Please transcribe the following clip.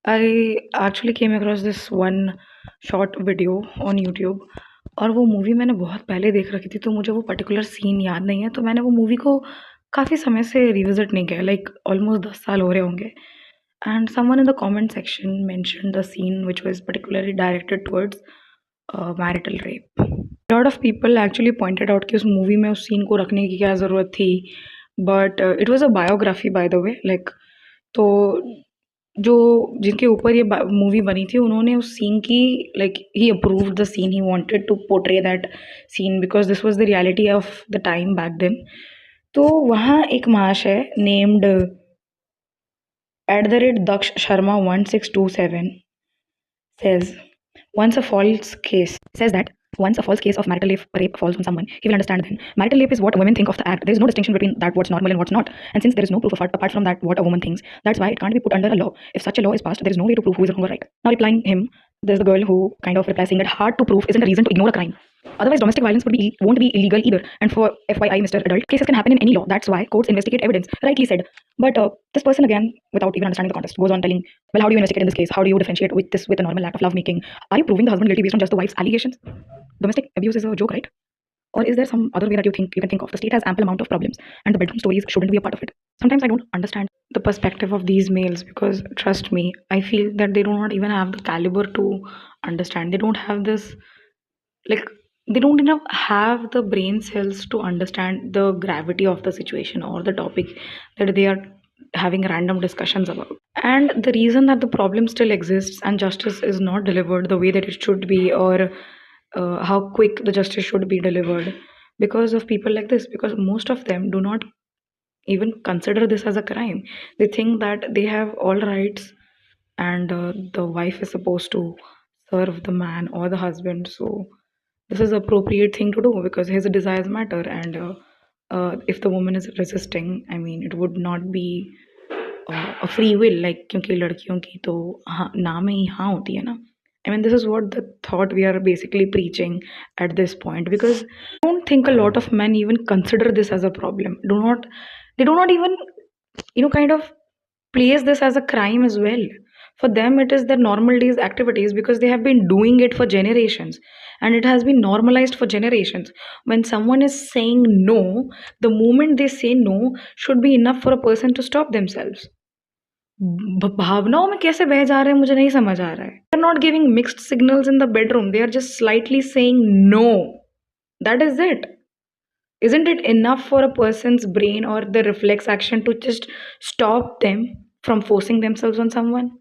I actually came across this one short video on YouTube और वो movie मैंने बहुत पहले देख रखी थी, तो मुझे वो पर्टिकुलर सीन याद नहीं है, तो मैंने वो मूवी को काफ़ी समय से रिविज़िट नहीं किया, लाइक ऑलमोस्ट 10 साल हो रहे होंगे। And someone in the comment section mentioned the scene which was particularly directed towards marital rape. Lot of people actually pointed out कि उस मूवी में उस सीन को रखने की क्या ज़रूरत थी, but it was a biography by the way, like तो जो जिनके ऊपर ये मूवी बनी थी उन्होंने उस सीन की like he approved the scene, he wanted to portray that scene because this was the reality of the time back then. तो वहाँ एक महाशय named @Daksh Sharma 1627 says once a false case says that once a false case of marital rape falls on someone, he will understand then. Marital rape is what women think of the act. There is no distinction between that what's normal and what's not. And since there is no proof apart from that what a woman thinks, that's why it can't be put under a law. If such a law is passed, there is no way to prove who is wrong or right. Now replying him, there's the girl who kind of replies saying that hard to prove isn't a reason to ignore a crime. Otherwise, domestic violence won't be illegal either. And for FYI, Mr. Adult, cases can happen in any law. That's why courts investigate evidence. Rightly said. But this person again, without even understanding the context, goes on telling, well, how do you investigate in this case? How do you differentiate with a normal act of lovemaking? Are you proving the husband guilty based on just the wife's allegations? Domestic abuse is a joke, right? Or is there some other way that you can think of? The state has ample amount of problems, and the bedroom stories shouldn't be a part of it. Sometimes I don't understand the perspective of these males because, trust me, I feel that they do not even have the caliber to understand. They don't have this, like, they don't even have the brain cells to understand the gravity of the situation or the topic that they are having random discussions about. And the reason that the problem still exists and justice is not delivered the way that it should be, or how quick the justice should be delivered, because of people like this, because most of them do not even consider this as a crime. They think that they have all rights, and the wife is supposed to serve the man or the husband. So this is appropriate thing to do because his desires matter, and if the woman is resisting, I mean, it would not be a free will, like क्योंकि लड़कियों की तो हाँ ना में ही हाँ होती है ना. I mean, this is what the thought we are basically preaching at this point, because I don't think a lot of men even consider this as a problem. They do not even, kind of place this as a crime as well. For them, it is their normal days activities because they have been doing it for generations, and it has been normalized for generations. When someone is saying no, the moment they say no should be enough for a person to stop themselves. भावनाओं में कैसे बह जा रहे हैं मुझे नहीं समझ आ रहा है. They are not giving mixed signals in the bedroom. They are just slightly saying no. That is it. Isn't it enough for a person's brain or the reflex action to just stop them from forcing themselves on someone?